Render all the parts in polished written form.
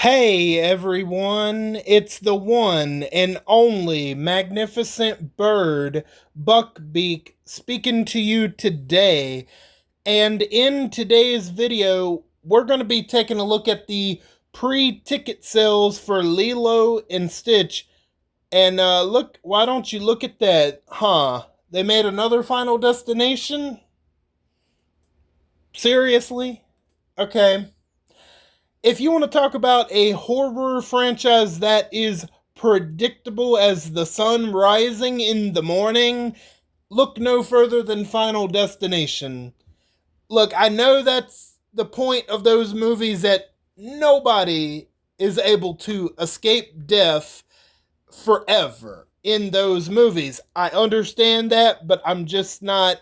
Hey everyone, it's the one and only magnificent bird, Beak, speaking to you today. And in today's video, we're going to be taking a look at the pre-ticket sales for Lilo and Stitch. And look, why don't you look at that? Huh? They made another Final Destination? Seriously? Okay. If you want to talk about a horror franchise that is predictable as the sun rising in the morning, look no further than Final Destination. Look, I know that's the point of those movies that nobody is able to escape death forever in those movies. I understand that, but I'm just not.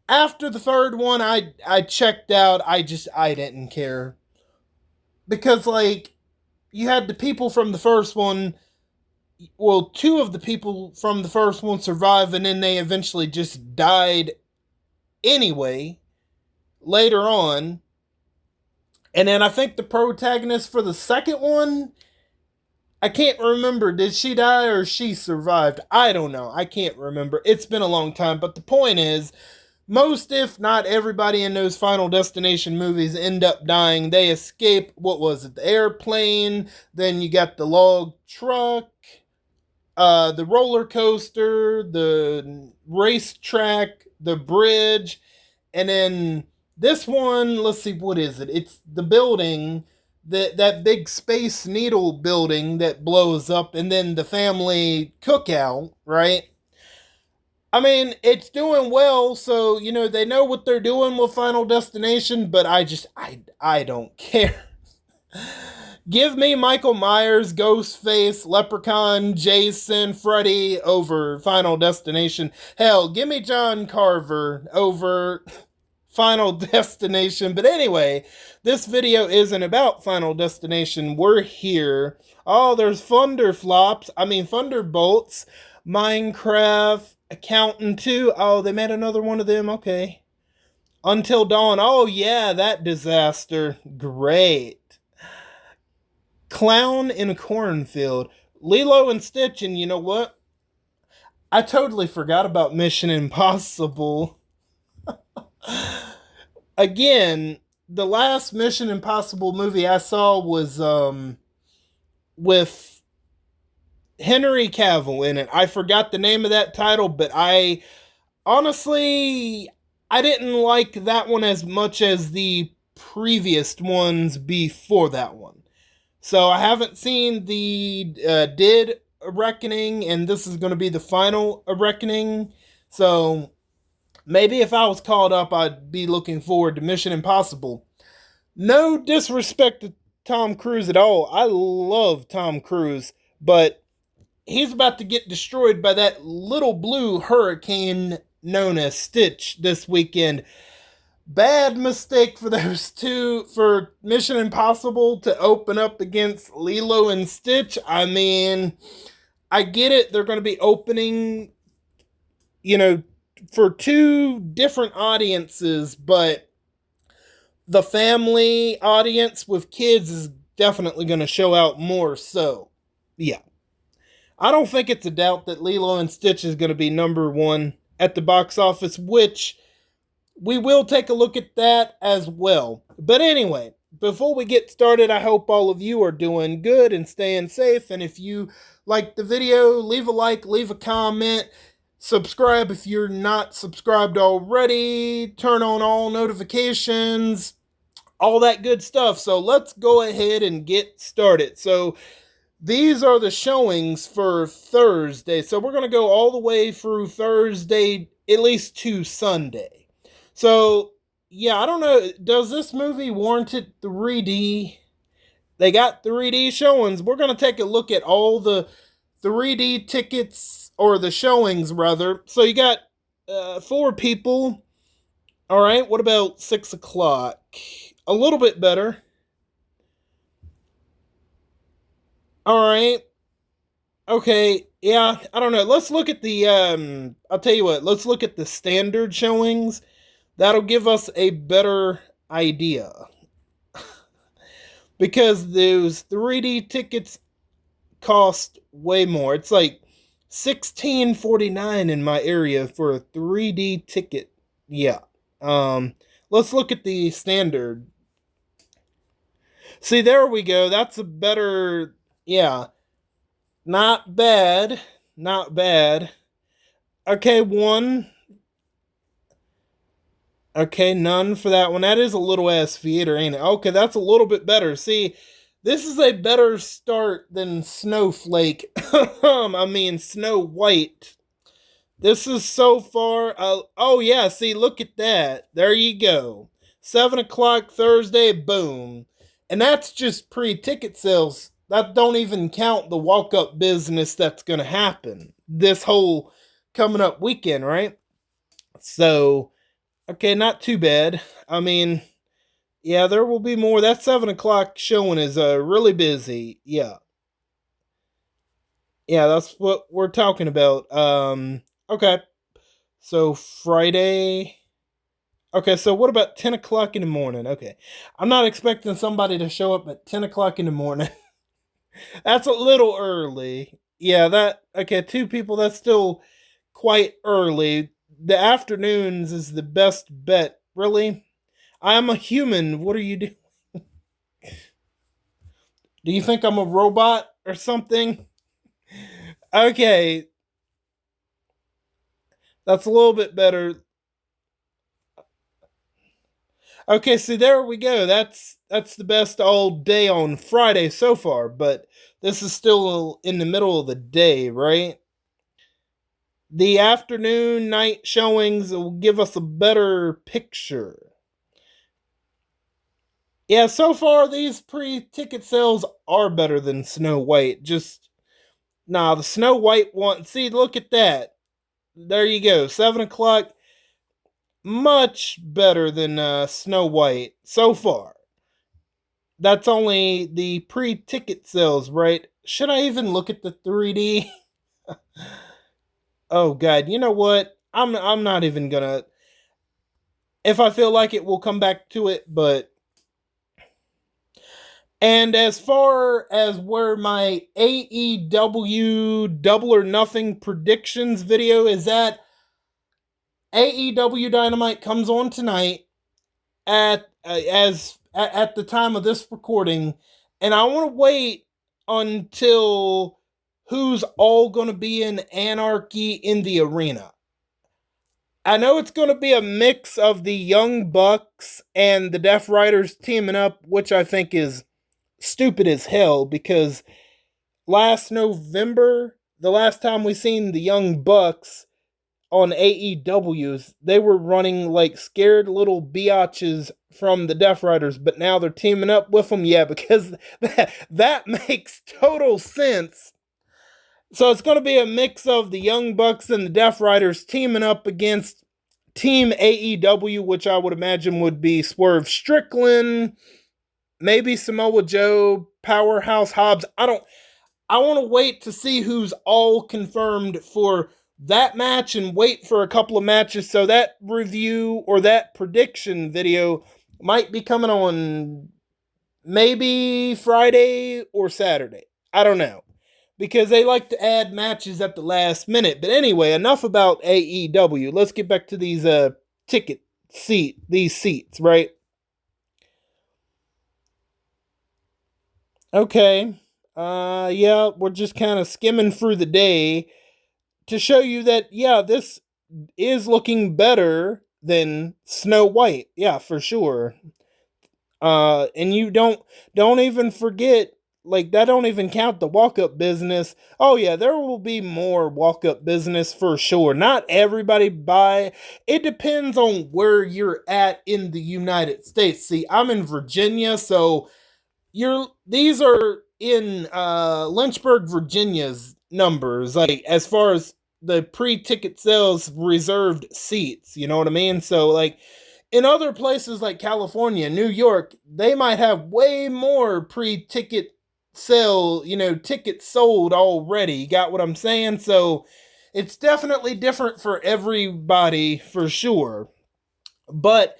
After the third one, I checked out. I didn't care because you had the people from the first one. Well, two of the people from the first one survived, and then they eventually just died anyway later on. And then I think the protagonist for the second one, I can't remember. Did she die or she survived? I don't know. I can't remember. It's been a long time. But the point is, most, if not everybody in those Final Destination movies end up dying. They escape, what was it, the airplane, then you got the log truck, the roller coaster, the racetrack, the bridge, and then this one, let's see, what is it? It's the building, that big Space Needle building that blows up, and then the family cookout, right? I mean, it's doing well, so they know what they're doing with Final Destination, but I don't care. Give me Michael Myers, Ghostface, Leprechaun, Jason, Freddy over Final Destination. Hell, give me John Carver over Final Destination. But anyway, this video isn't about Final Destination. We're here. Oh, there's Thunderbolts, Minecraft, Accountant 2. Oh, they made another one of them. Okay. Until Dawn. Oh, yeah, that disaster. Great. Clown in a Cornfield. Lilo and Stitch, and you know what? I totally forgot about Mission Impossible. Again, the last Mission Impossible movie I saw was with Henry Cavill in it. I forgot the name of that title, but I honestly I didn't like that one as much as the previous ones before that one. So I haven't seen the Did a Reckoning, and this is going to be the final Reckoning. So maybe if I was caught up, I'd be looking forward to Mission Impossible. No disrespect to Tom Cruise at all. I love Tom Cruise, but he's about to get destroyed by that little blue hurricane known as Stitch this weekend. Bad mistake for those two, for Mission Impossible to open up against Lilo and Stitch. I mean, I get it. They're going to be opening, for two different audiences, but the family audience with kids is definitely going to show out more. So, yeah. I don't think it's a doubt that Lilo and Stitch is going to be number one at the box office, which we will take a look at that as well. But anyway, before we get started, I hope all of you are doing good and staying safe. And if you like the video, leave a like, leave a comment, subscribe if you're not subscribed already, turn on all notifications, all that good stuff. So let's go ahead and get started. So these are the showings for Thursday. So we're going to go all the way through Thursday, at least to Sunday. So, yeah, I don't know. Does this movie warrant it 3D? They got 3D showings. We're going to take a look at all the 3D tickets, or the showings, rather. So you got 4 people. All right, what about 6 o'clock? A little bit better. All right. Okay, yeah, I don't know. Let's look at the I'll tell you what. Let's look at the standard showings. That'll give us a better idea. because those 3D tickets cost way more. It's like 16.49 in my area for a 3D ticket. Yeah. Um let's look at the standard. See, there we go. That's a better, yeah. Not bad. Not bad. Okay, one. Okay, none for that one. That is a little ass theater, ain't it? Okay, that's a little bit better. See, this is a better start than Snowflake. I mean, Snow White. This is so far. Oh, yeah, see, look at that. There you go. 7 o'clock Thursday, boom. And that's just pre ticket sales. That don't even count the walk up business that's going to happen this whole coming up weekend, right? So, okay, not too bad. I mean, yeah, there will be more. That 7 o'clock showing is really busy. Yeah, yeah, that's what we're talking about. Okay, so Friday. Okay, so what about 10 o'clock in the morning? Okay, I'm not expecting somebody to show up at 10 o'clock in the morning. That's a little early. Yeah, that okay. Two people. That's still quite early. The afternoons is the best bet. Really, I'm a human. What are you doing? Do you think I'm a robot or something? Okay, that's a little bit better. Okay, see there we go. That's the best all day on Friday so far, but this is still in the middle of the day, right? The afternoon night showings will give us a better picture. Yeah, so far these pre-ticket sales are better than Snow White. Just nah, the Snow White one. See, look at that. There you go. 7 o'clock. Much better than Snow White so far. That's only the pre-ticket sales, right? Should I even look at the 3D? Oh god, you know what? I'm not even gonna. If I feel like it, we'll come back to it. But and as far as where my AEW Double or Nothing predictions video is at, AEW Dynamite comes on tonight at the time of this recording, and I want to wait until who's all going to be in Anarchy in the Arena. I know it's going to be a mix of the Young Bucks and the Death Riders teaming up, which I think is stupid as hell because last November, the last time we seen the Young Bucks on AEWs, they were running like scared little biatches from the Death Riders, but now they're teaming up with them. Yeah, because that makes total sense. So it's going to be a mix of the Young Bucks and the Death Riders teaming up against Team AEW, which I would imagine would be Swerve Strickland, maybe Samoa Joe, Powerhouse Hobbs. I want to wait to see who's all confirmed for that match and wait for a couple of matches. So that review or that prediction video might be coming on maybe Friday or Saturday. I don't know. Because they like to add matches at the last minute. But anyway, enough about AEW. Let's get back to these these seats, right? Okay. Yeah, we're just kind of skimming through the day to show you that yeah, this is looking better than Snow White. Yeah, for sure. And you don't even forget, like, that don't even count the walk-up business. Oh yeah, there will be more walk-up business for sure. Not everybody buy. It depends on where you're at in the United States. See, I'm in Virginia, so these are in Lynchburg, Virginia's numbers, like as far as the pre-ticket sales reserved seats, you know what I mean? So like in other places like California, New York, they might have way more pre-ticket sale, tickets sold already. You got what I'm saying? So it's definitely different for everybody for sure. But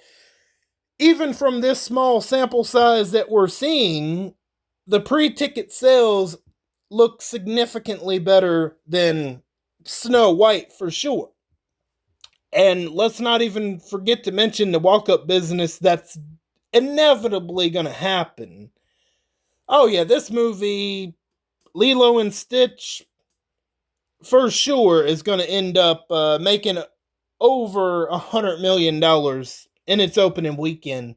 even from this small sample size that we're seeing, the pre-ticket sales look significantly better than Snow White for sure. And let's not even forget to mention the walk-up business that's inevitably going to happen. Oh yeah, this movie, Lilo and Stitch, for sure is going to end up making over $100 million in its opening weekend.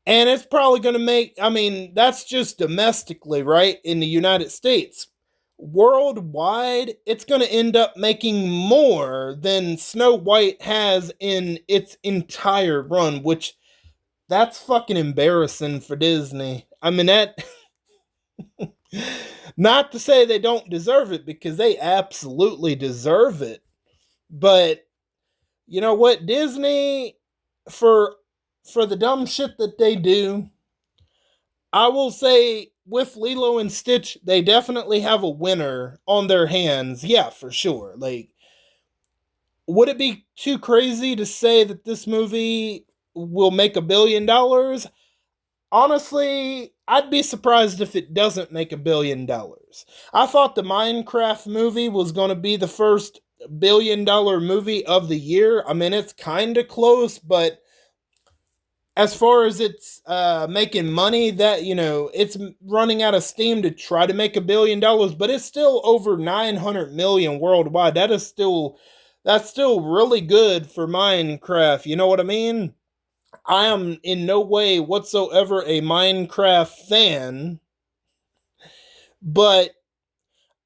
And it's probably going to make, I mean, that's just domestically, right? In the United States. Worldwide, it's going to end up making more than Snow White has in its entire run, which that's fucking embarrassing for Disney. I mean, that, not to say they don't deserve it, because they absolutely deserve it. But you know what? Disney, for the dumb shit that they do, I will say with Lilo and Stitch, they definitely have a winner on their hands. Yeah, for sure. Like, would it be too crazy to say that this movie will make $1 billion? Honestly, I'd be surprised if it doesn't make $1 billion. I thought the Minecraft movie was going to be the first $1 billion movie of the year. I mean, it's kind of close, but as far as it's making money, that, you know, it's running out of steam to try to make $1 billion, but it's still over 900 million worldwide. That's still really good for Minecraft. You know what I mean? I am in no way whatsoever a Minecraft fan, but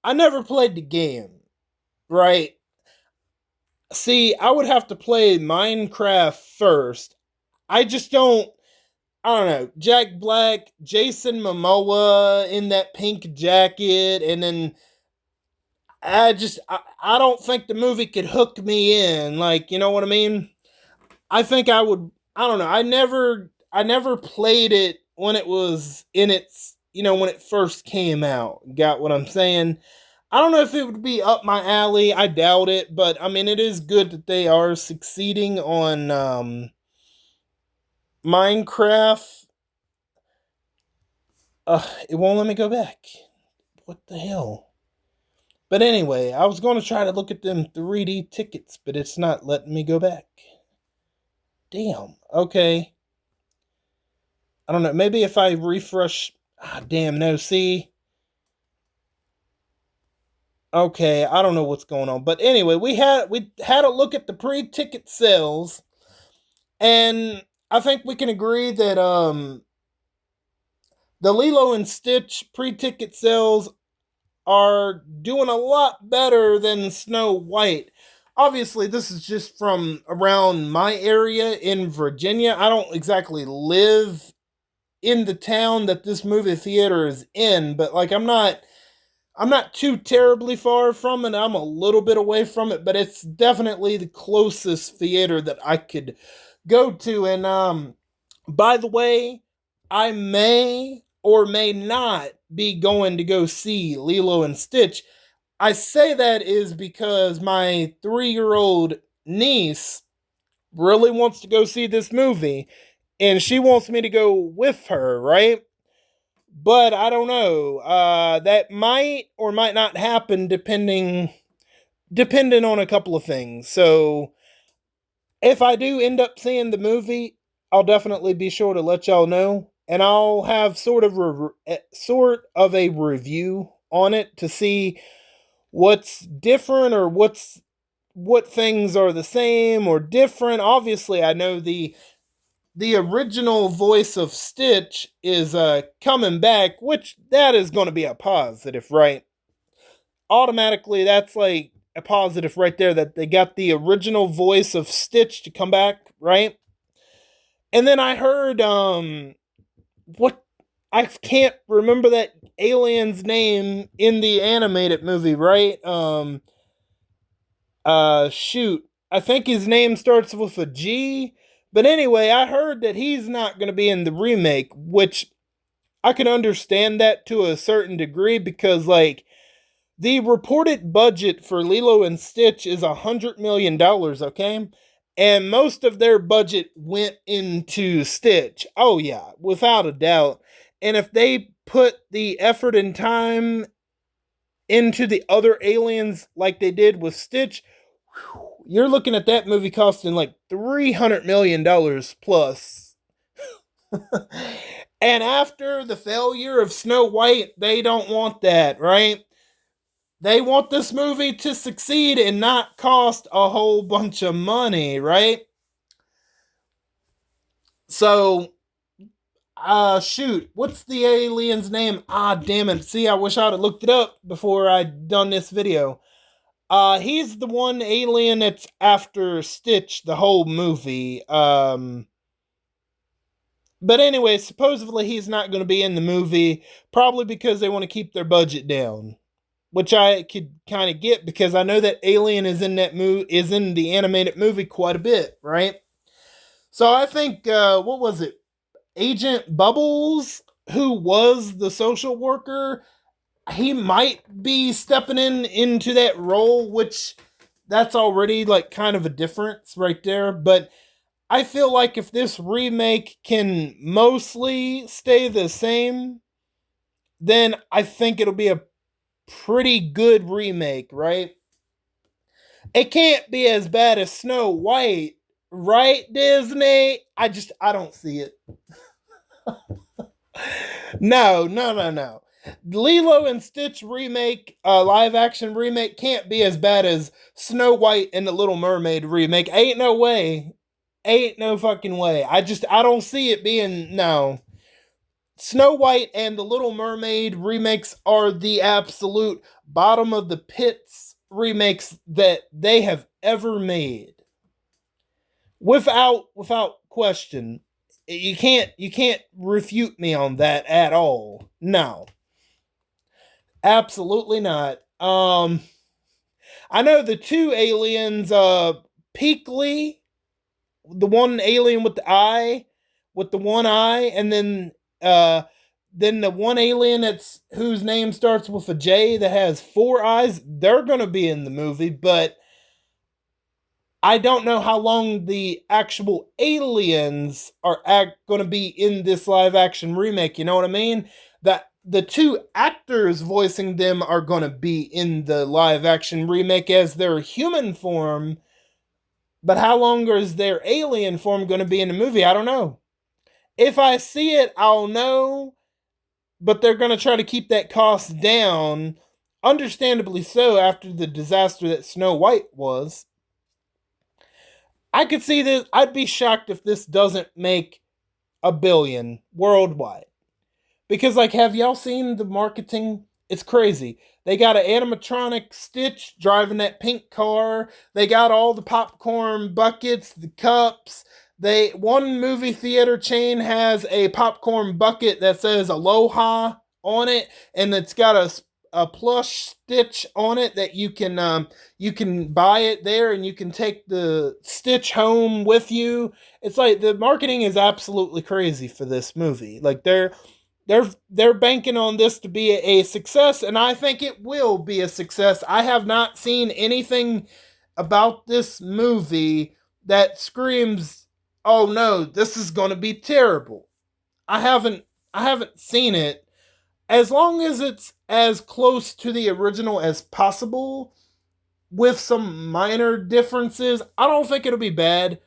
I never played the game, right? See, I would have to play Minecraft first. I just don't, I don't know, Jack Black, Jason Momoa in that pink jacket, and then I don't think the movie could hook me in. Like, you know what I mean? I think I would, I don't know. I never played it when it was in its, you know, when it first came out. Got what I'm saying? I don't know if it would be up my alley. I doubt it, but I mean, it is good that they are succeeding on Minecraft. It won't let me go back. What the hell? But anyway, I was going to try to look at them 3D tickets, but it's not letting me go back. Damn. Okay. I don't know. Maybe if I refresh. Ah, damn, no. See? Okay, I don't know what's going on. But anyway, we had a look at the pre-ticket sales, and I think we can agree that the Lilo and Stitch pre-ticket sales are doing a lot better than Snow White. Obviously, this is just from around my area in Virginia. I don't exactly live in the town that this movie theater is in, but like I'm not too terribly far from it. I'm a little bit away from it, but it's definitely the closest theater that I could go to. And by the way, I may or may not be going to go see Lilo and Stitch. I say that is because my 3-year-old niece really wants to go see this movie, and she wants me to go with her, right? But I don't know. That might or might not happen depending on a couple of things. So if I do end up seeing the movie, I'll definitely be sure to let y'all know, and I'll have sort of a review on it to see what's different, or what things are the same or different. Obviously, I know the original voice of Stitch is coming back, which that is going to be a positive, right? Automatically, that's like a positive right there, that they got the original voice of Stitch to come back, right? And then I heard what, I can't remember that alien's name in the animated movie, right? Shoot, I think his name starts with a G. But anyway, I heard that he's not going to be in the remake, which I can understand that to a certain degree, because like the reported budget for Lilo and Stitch is $100 million, okay? And most of their budget went into Stitch. Oh, yeah, without a doubt. And if they put the effort and time into the other aliens like they did with Stitch, you're looking at that movie costing like $300 million plus. And after the failure of Snow White, they don't want that, right? They want this movie to succeed and not cost a whole bunch of money, right? So, shoot, what's the alien's name? Ah, damn it. See, I wish I'd have looked it up before I'd done this video. He's the one alien that's after Stitch the whole movie. But anyway, supposedly he's not going to be in the movie, probably because they want to keep their budget down, which I could kind of get because I know that Alien is in the animated movie quite a bit, right? So I think what was it? Agent Bubbles, who was the social worker, he might be stepping into that role, which that's already like kind of a difference right there. But I feel like if this remake can mostly stay the same, then I think it'll be a pretty good remake, right? It can't be as bad as Snow White, right, Disney? I don't see it. No, no, no, no. Lilo and Stitch remake, live action remake, can't be as bad as Snow White and the Little Mermaid remake. Ain't no way. Ain't no fucking way. I don't see it being, no. Snow White and the Little Mermaid remakes are the absolute bottom of the pits remakes that they have ever made. Without question. You can't refute me on that at all. No. Absolutely not. I know the two aliens, Peakley, the one alien with the one eye, and then the one alien whose name starts with a J that has four eyes. They're gonna be in the movie, but I don't know how long the actual aliens are going to be in this live action remake. You know what I mean? That the two actors voicing them are going to be in the live action remake as their human form. But how long is their alien form going to be in the movie? I don't know. If I see it, I'll know. But they're going to try to keep that cost down. Understandably so, after the disaster that Snow White was. I could see this. I'd be shocked if this doesn't make $1 billion worldwide. Because, like, have y'all seen the marketing? It's crazy. They got an animatronic Stitch driving that pink car. They got all the popcorn buckets, the cups. One movie theater chain has a popcorn bucket that says Aloha on it, and it's got a plush Stitch on it that you can buy it there, and you can take the Stitch home with you. It's like the marketing is absolutely crazy for this movie. Like they're banking on this to be a success, and I think it will be a success. I have not seen anything about this movie that screams, "Oh no, this is going to be terrible." I haven't seen it. As long as it's as close to the original as possible with some minor differences, I don't think it'll be bad.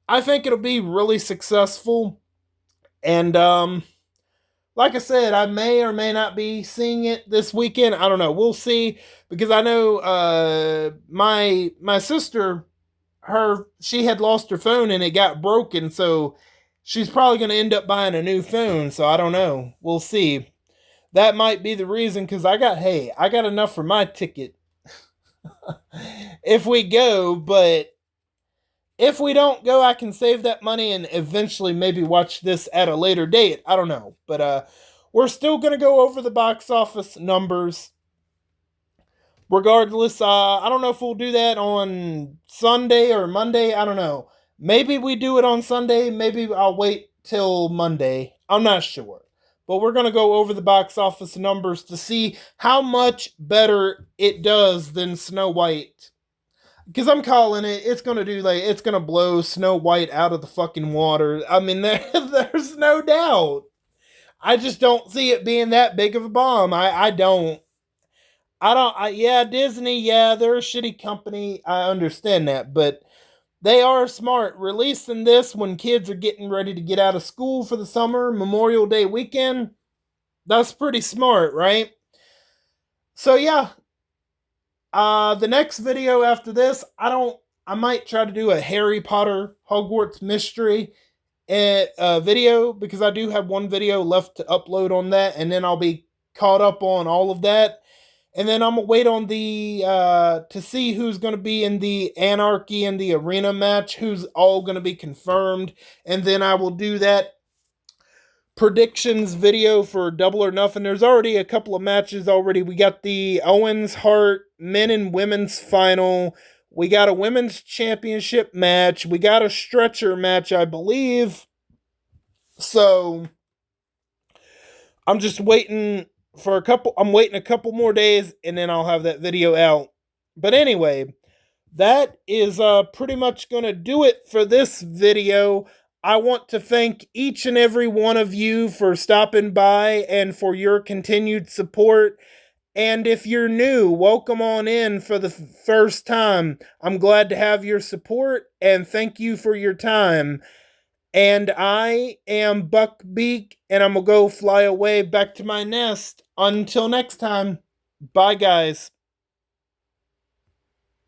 I think it'll be really successful. And like I said, I may or may not be seeing it this weekend. I don't know. We'll see, because I know my sister, she had lost her phone and it got broken, so she's probably going to end up buying a new phone. So I don't know. We'll see. That might be the reason, because I got enough for my ticket if we go, but if we don't go, I can save that money and eventually maybe watch this at a later date. I don't know. But we're still going to go over the box office numbers. Regardless, I don't know if we'll do that on Sunday or Monday. I don't know. Maybe we do it on Sunday. Maybe I'll wait till Monday. I'm not sure. But we're going to go over the box office numbers to see how much better it does than Snow White. because I'm calling it. It's gonna do like it's gonna blow Snow White out of the fucking water. I mean, there's no doubt. I just don't see it being that big of a bomb. I don't. I don't. Yeah, Disney. Yeah, they're a shitty company. I understand that, but they are smart releasing this when kids are getting ready to get out of school for the summer, Memorial Day weekend. That's pretty smart, right? So yeah, the next video after this, I might try to do a Harry Potter Hogwarts mystery video because I do have one video left to upload on that, and then I'll be caught up on all of that. And then I'm gonna wait on the to see who's gonna be in the Anarchy and the Arena match, who's all gonna be confirmed, and then I will do that predictions video for Double or Nothing. There's already a couple of matches already. We got the Owens Hart men and women's final. We got a women's championship match. We got a stretcher match, I believe. So I'm just waiting for a couple. I'm waiting a couple more days, and then I'll have that video out. But anyway, that is pretty much going to do it for this video. I want to thank each and every one of you for stopping by and for your continued support. And if you're new, welcome on in for the first time. I'm glad to have your support and thank you for your time. And I am Buck Beak, and I'm going to go fly away back to my nest. Until next time, bye, guys.